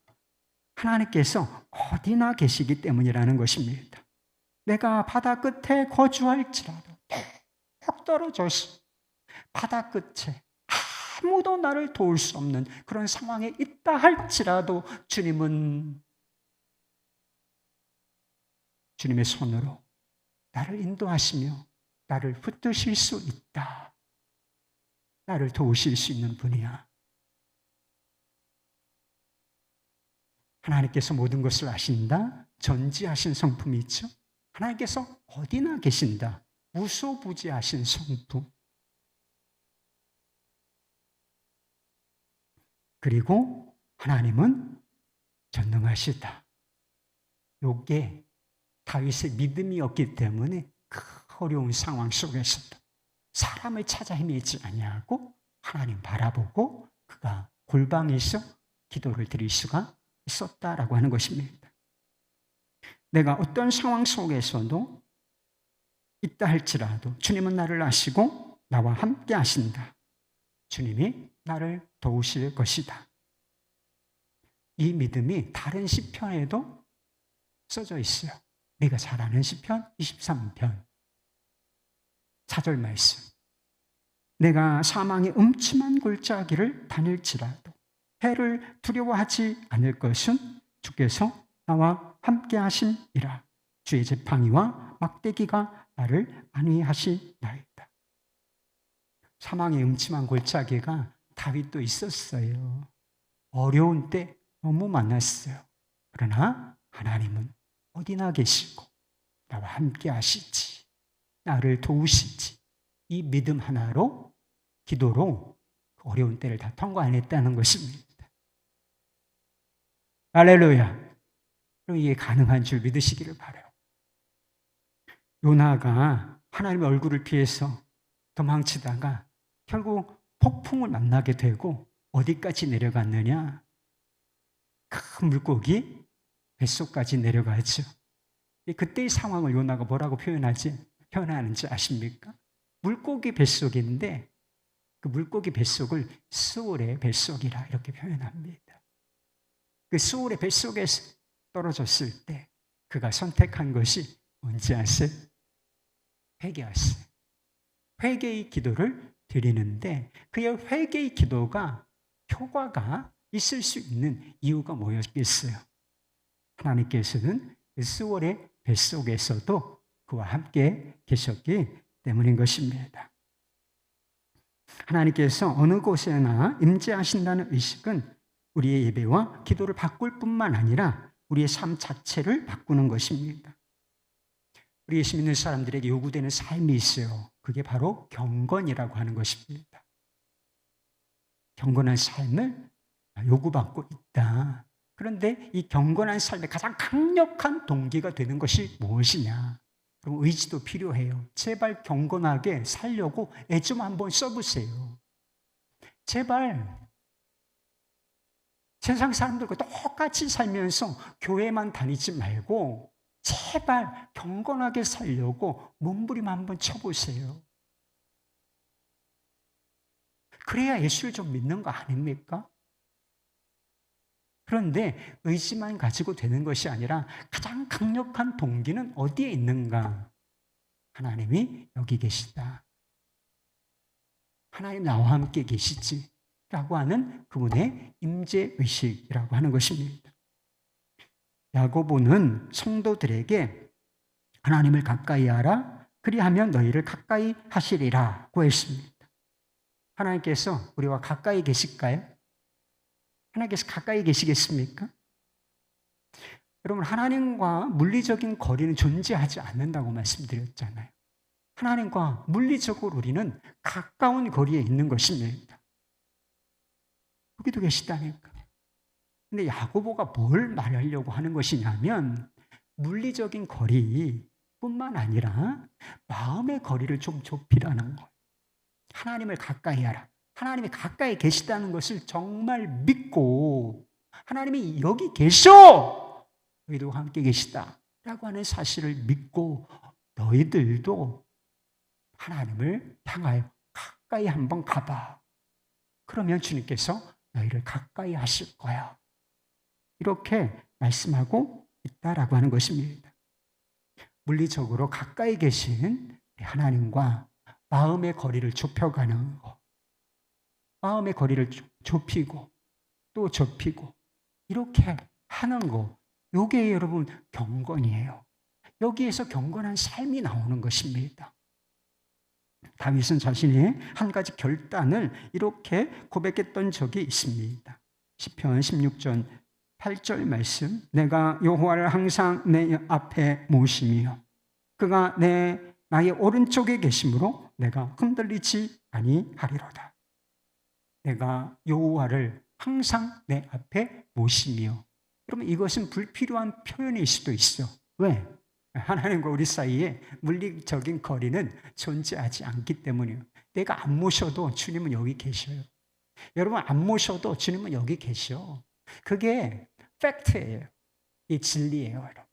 하나님께서 어디나 계시기 때문이라는 것입니다. 내가 바다 끝에 거주할지라도 턱 떨어져서 바다 끝에 아무도 나를 도울 수 없는 그런 상황에 있다 할지라도 주님은 주님의 손으로 나를 인도하시며 나를 붙드실 수 있다. 나를 도우실 수 있는 분이야. 하나님께서 모든 것을 아신다. 전지하신 성품이 있죠. 하나님께서 어디나 계신다. 무소부지하신 성품. 그리고 하나님은 전능하시다. 이게 다윗의 믿음이었기 때문에 그 어려운 상황 속에서도 사람을 찾아 헤매지 아니하고 하나님 바라보고 그가 골방에서 기도를 드릴 수가 있었다라고 하는 것입니다. 내가 어떤 상황 속에서도 있다 할지라도 주님은 나를 아시고 나와 함께 하신다. 주님이 나를 도우실 것이다. 이 믿음이 다른 시편에도 써져 있어요. 우리가 잘 아는 시편 23편 4절 말씀. 내가 사망의 음침한 골짜기를 다닐지라도 해를 두려워하지 않을 것은 주께서 나와 함께 하심이라. 주의 지팡이와 막대기가 나를 안위하시나이다. 사망의 음침한 골짜기가 다윗도 있었어요. 어려운 때 너무 많았어요. 그러나 하나님은 어디나 계시고 나와 함께 하시지, 나를 도우시지. 이 믿음 하나로 기도로 어려운 때를 다 통과해냈다는 것입니다. 할렐루야. 이게 가능한 줄 믿으시기를 바라요. 요나가 하나님의 얼굴을 피해서 도망치다가 결국 폭풍을 만나게 되고 어디까지 내려갔느냐? 큰 물고기 뱃속까지 내려가죠. 그때의 상황을 요나가 뭐라고 표현하지? 표현하는지 아십니까? 물고기 뱃속인데 그 물고기 뱃속을 스올의 뱃속이라 이렇게 표현합니다. 그 스올의 뱃속에 떨어졌을 때 그가 선택한 것이 뭔지 아세요? 회개였어요. 회개의 기도를 드리는데 그의 회개의 기도가 효과가 있을 수 있는 이유가 뭐였겠어요? 하나님께서는 스올의 뱃속에서도 그와 함께 계셨기 때문인 것입니다. 하나님께서 어느 곳에나 임재하신다는 의식은 우리의 예배와 기도를 바꿀 뿐만 아니라 우리의 삶 자체를 바꾸는 것입니다. 우리 예수 믿는 사람들에게 요구되는 삶이 있어요. 그게 바로 경건이라고 하는 것입니다. 경건한 삶을 요구받고 있다. 그런데 이 경건한 삶의 가장 강력한 동기가 되는 것이 무엇이냐? 그럼 의지도 필요해요. 제발 경건하게 살려고 애 좀 한번 써보세요. 제발 세상 사람들과 똑같이 살면서 교회만 다니지 말고 제발 경건하게 살려고 몸부림 한번 쳐보세요. 그래야 예수를 좀 믿는 거 아닙니까? 그런데 의지만 가지고 되는 것이 아니라 가장 강력한 동기는 어디에 있는가? 하나님이 여기 계시다. 하나님 나와 함께 계시지. 라고 하는 그분의 임재의식이라고 하는 것입니다. 야고보는 성도들에게 하나님을 가까이 하라. 그리하면 너희를 가까이 하시리라고 했습니다. 하나님께서 우리와 가까이 계실까요? 하나님께서 가까이 계시겠습니까? 여러분, 하나님과 물리적인 거리는 존재하지 않는다고 말씀드렸잖아요. 하나님과 물리적으로 우리는 가까운 거리에 있는 것입니다. 여기도 계시다니까. 근데 야고보가 뭘 말하려고 하는 것이냐면 물리적인 거리뿐만 아니라 마음의 거리를 좀 좁히라는 거예요. 하나님을 가까이 하라. 하나님이 가까이 계시다는 것을 정말 믿고 하나님이 여기 계셔! 너희도 함께 계시다 라고 하는 사실을 믿고 너희들도 하나님을 향하여 가까이 한번 가봐. 그러면 주님께서 너희를 가까이 하실 거야. 이렇게 말씀하고 있다라고 하는 것입니다. 물리적으로 가까이 계신 하나님과 마음의 거리를 좁혀가는 것. 마음의 거리를 좁히고 또 좁히고 이렇게 하는 거. 이게 여러분 경건이에요. 여기에서 경건한 삶이 나오는 것입니다. 다윗은 자신의 한 가지 결단을 이렇게 고백했던 적이 있습니다. 시편 16편 8절 말씀. 내가 여호와를 항상 내 앞에 모시며 그가 나의 오른쪽에 계심으로 내가 흔들리지 아니하리로다. 내가 여호와를 항상 내 앞에 모시며. 여러분, 이것은 불필요한 표현일 수도 있어. 왜? 하나님과 우리 사이에 물리적인 거리는 존재하지 않기 때문이에요. 내가 안 모셔도 주님은 여기 계셔요. 여러분, 안 모셔도 주님은 여기 계셔. 그게 팩트예요. 이 진리예요, 여러분.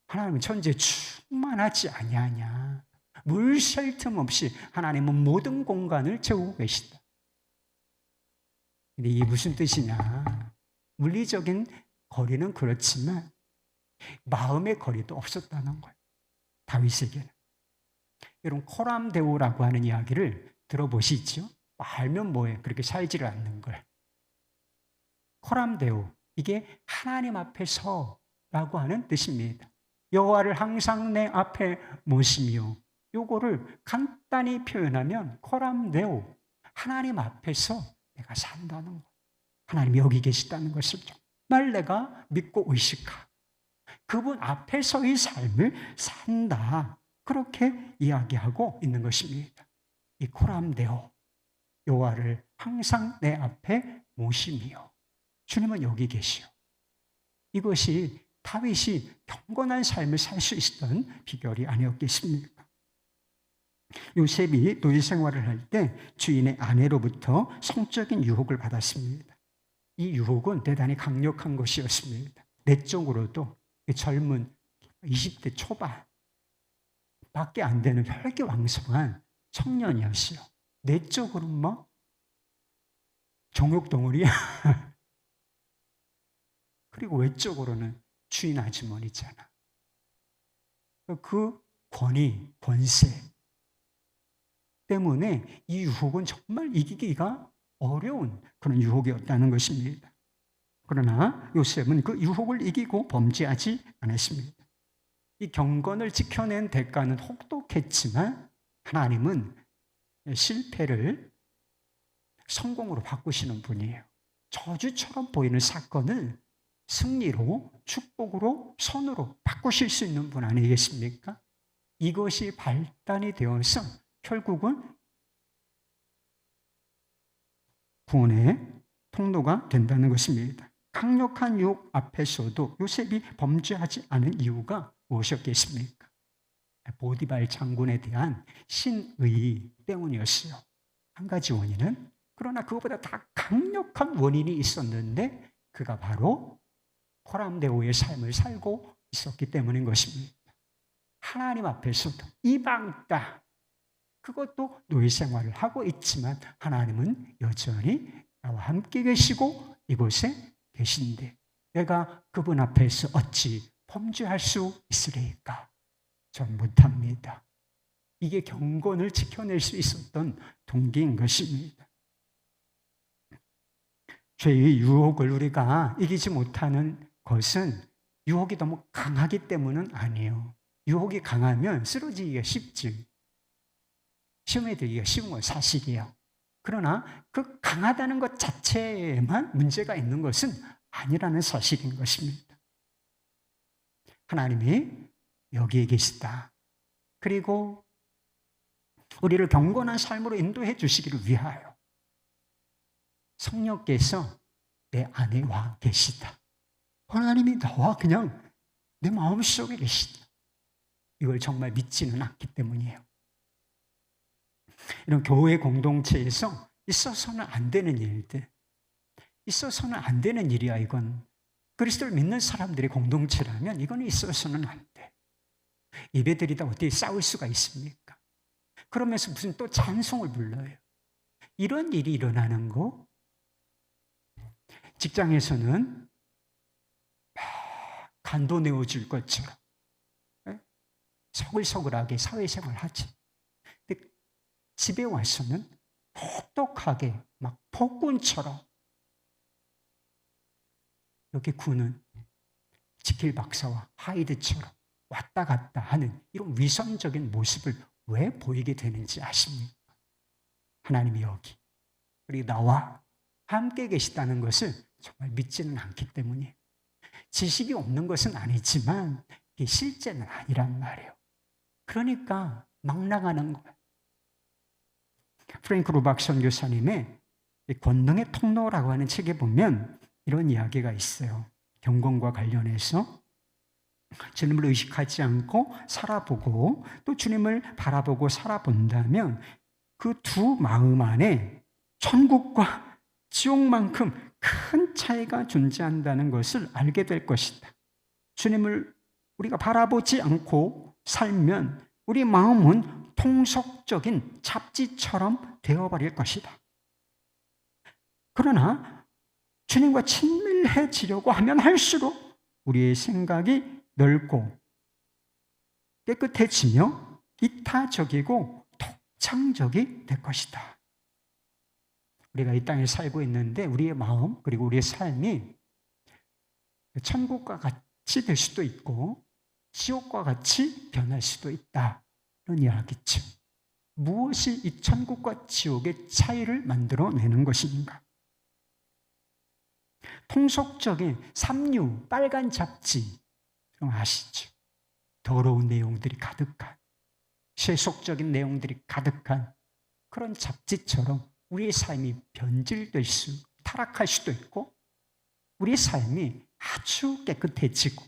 하나님은 천지에 충만하지 아니하냐. 물 쉴 틈 없이 하나님은 모든 공간을 채우고 계시다. 근데 이게 무슨 뜻이냐? 물리적인 거리는 그렇지만 마음의 거리도 없었다는 거예요. 다윗에게는. 여러분, 코람데오라고 하는 이야기를 들어보시죠? 알면 뭐해? 그렇게 살지를 않는 걸. 코람데오, 이게 하나님 앞에 서라고 하는 뜻입니다. 여호와를 항상 내 앞에 모시며. 요거를 간단히 표현하면 코람데오, 하나님 앞에서 내가 산다는 거예요. 하나님이 여기 계시다는 것을 정말 내가 믿고 의식하고 그분 앞에서의 삶을 산다. 그렇게 이야기하고 있는 것입니다. 이 코람데오, 여호와를 항상 내 앞에 모시며 주님은 여기 계시오. 이것이 다윗이 경건한 삶을 살 수 있었던 비결이 아니었겠습니까? 요셉이 노예 생활을 할 때 주인의 아내로부터 성적인 유혹을 받았습니다. 이 유혹은 대단히 강력한 것이었습니다. 내적으로도 젊은 20대 초반 밖에 안 되는 혈기왕성한 청년이었어요. 내적으로는 뭐 종욕덩어리야. 그리고 외적으로는 주인 아주머니잖아. 그 권위, 권세 때문에 이 유혹은 정말 이기기가 어려운 그런 유혹이었다는 것입니다. 그러나 요셉은 그 유혹을 이기고 범죄하지 않았습니다. 이 경건을 지켜낸 대가는 혹독했지만 하나님은 실패를 성공으로 바꾸시는 분이에요. 저주처럼 보이는 사건을 승리로, 축복으로, 선으로 바꾸실 수 있는 분 아니겠습니까? 이것이 발단이 되어서 결국은 구원의 통로가 된다는 것입니다. 강력한 유혹 앞에서도 요셉이 범죄하지 않은 이유가 무엇이었겠습니까? 보디발 장군에 대한 신의 때문이었어요. 한 가지 원인은, 그러나 그것보다 더 강력한 원인이 있었는데 그가 바로 호람대오의 삶을 살고 있었기 때문인 것입니다. 하나님 앞에서도 이방 땅, 그것도 노예 생활을 하고 있지만 하나님은 여전히 나와 함께 계시고 이곳에 계신데 내가 그분 앞에서 어찌 범죄할 수 있으리까? 전 못합니다. 이게 경건을 지켜낼 수 있었던 동기인 것입니다. 죄의 유혹을 우리가 이기지 못하는 것은 유혹이 너무 강하기 때문은 아니에요. 유혹이 강하면 쓰러지기가 쉽지. 시험에 들기가 쉬운 건 사실이에요. 그러나 그 강하다는 것 자체에만 문제가 있는 것은 아니라는 사실인 것입니다. 하나님이 여기에 계시다. 그리고 우리를 경건한 삶으로 인도해 주시기를 위하여 성령께서 내 안에 와 계시다. 하나님이 나와 그냥 내 마음속에 계시다. 이걸 정말 믿지는 않기 때문이에요. 이런 교회 공동체에서 있어서는 안 되는 일들, 있어서는 안 되는 일이야. 이건 그리스도를 믿는 사람들의 공동체라면 이거는 있어서는 안 돼. 예배드리다 어떻게 싸울 수가 있습니까? 그러면서 무슨 또 찬송을 불러요. 이런 일이 일어나는 거, 직장에서는 간도 내어줄 것처럼 서글서글하게 사회생활 하지. 근데 집에 와서는 혹독하게 막 폭군처럼 여기 군은 지킬 박사와 하이드처럼 왔다 갔다 하는 이런 위선적인 모습을 왜 보이게 되는지 아십니까? 하나님이 여기 그리고 나와 함께 계시다는 것을 정말 믿지는 않기 때문이에요. 지식이 없는 것은 아니지만 이게 실제는 아니란 말이에요. 그러니까 막 나가는 거예요. 프랭크 루박 선교사님의 권능의 통로라고 하는 책에 보면 이런 이야기가 있어요. 경건과 관련해서 주님을 의식하지 않고 살아보고 또 주님을 바라보고 살아본다면 그 두 마음 안에 천국과 지옥만큼 큰 차이가 존재한다는 것을 알게 될 것이다. 주님을 우리가 바라보지 않고 살면 우리 마음은 통속적인 잡지처럼 되어버릴 것이다. 그러나 주님과 친밀해지려고 하면 할수록 우리의 생각이 넓고 깨끗해지며 이타적이고 독창적이 될 것이다. 우리가 이 땅에 살고 있는데 우리의 마음 그리고 우리의 삶이 천국과 같이 될 수도 있고 지옥과 같이 변할 수도 있다. 이런 이야기죠. 무엇이 이 천국과 지옥의 차이를 만들어내는 것인가? 통속적인 삼류, 빨간 잡지 아시죠? 더러운 내용들이 가득한, 세속적인 내용들이 가득한 그런 잡지처럼 우리의 삶이 변질될 타락할 수도 있고 우리의 삶이 아주 깨끗해지고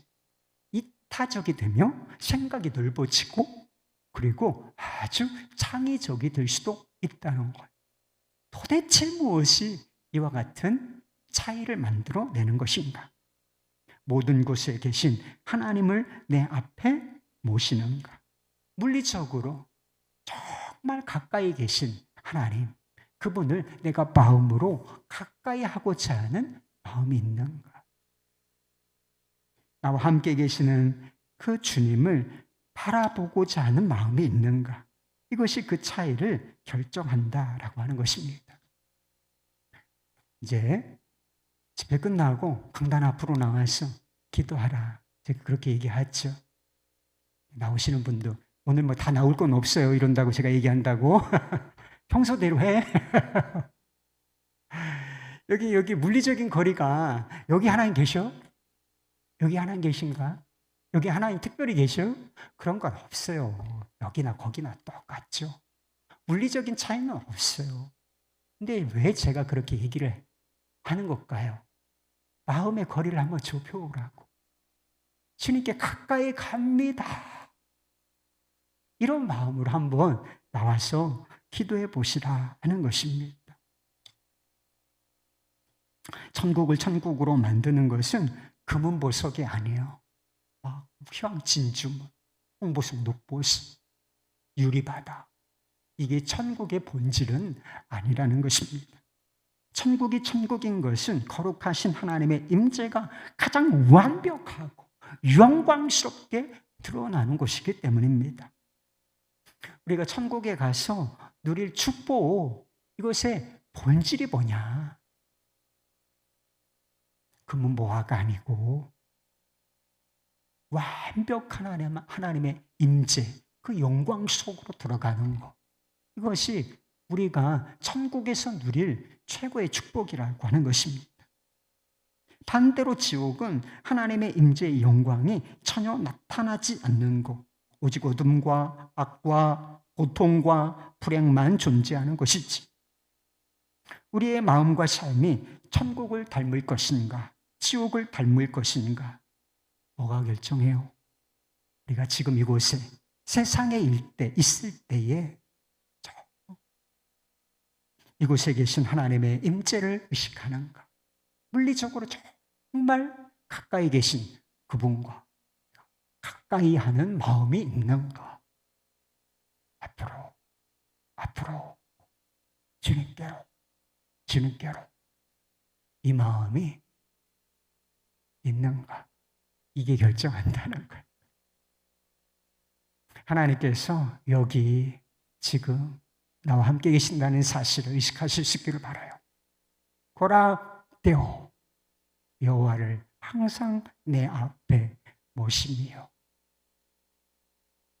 이타적이 되며 생각이 넓어지고 그리고 아주 창의적이 될 수도 있다는 거예요. 도대체 무엇이 이와 같은 차이를 만들어내는 것인가? 모든 곳에 계신 하나님을 내 앞에 모시는가? 물리적으로 정말 가까이 계신 하나님, 그분을 내가 마음으로 가까이 하고자 하는 마음이 있는가? 나와 함께 계시는 그 주님을 바라보고자 하는 마음이 있는가? 이것이 그 차이를 결정한다라고 하는 것입니다. 이제 집회 끝나고 강단 앞으로 나와서 기도하라. 제가 그렇게 얘기하죠. 나오시는 분도 오늘 뭐 다 나올 건 없어요 이런다고 제가 얘기한다고 평소대로 해. 여기 물리적인 거리가 여기 하나님 계셔? 여기 하나님 계신가? 여기 하나님 특별히 계셔? 그런 건 없어요. 여기나 거기나 똑같죠. 물리적인 차이는 없어요. 근데 왜 제가 그렇게 얘기를 하는 걸까요? 마음의 거리를 한번 좁혀오라고. 주님께 가까이 갑니다. 이런 마음으로 한번 나와서 기도해 보시라 하는 것입니다. 천국을 천국으로 만드는 것은 금은보석이 아니에요. 휘황진주문, 홍보석, 녹보석, 유리바다. 이게 천국의 본질은 아니라는 것입니다. 천국이 천국인 것은 거룩하신 하나님의 임재가 가장 완벽하고 영광스럽게 드러나는 것이기 때문입니다. 우리가 천국에 가서 누릴 축복, 이것의 본질이 뭐냐? 금은보화가 아니고 완벽한 하나님의 임재, 그 영광 속으로 들어가는 것. 이것이 우리가 천국에서 누릴 최고의 축복이라고 하는 것입니다. 반대로 지옥은 하나님의 임재의 영광이 전혀 나타나지 않는 것, 오직 어둠과 악과 고통과 불행만 존재하는 것이지. 우리의 마음과 삶이 천국을 닮을 것인가, 지옥을 닮을 것인가, 뭐가 결정해요? 우리가 지금 이곳에 세상에 있을 때에 이곳에 계신 하나님의 임재를 의식하는가, 물리적으로 정말 가까이 계신 그분과 가까이 하는 마음이 있는가, 앞으로 주님께로 이 마음이 있는가, 이게 결정한다는 거예요. 하나님께서 여기 지금 나와 함께 계신다는 사실을 의식하실 수 있기를 바라요. 고라되어 여호와를 항상 내 앞에 모시며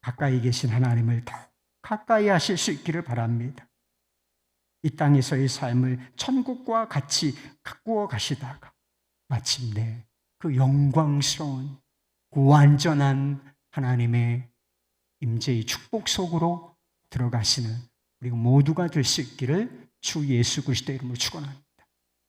가까이 계신 하나님을 더 가까이 하실 수 있기를 바랍니다. 이 땅에서의 삶을 천국과 같이 가꾸어 가시다가 마침내 그 영광스러운 그 완전한 하나님의 임재의 축복 속으로 들어가시는 우리 모두가 될 수 있기를 주 예수 그리스도의 이름으로 축원합니다.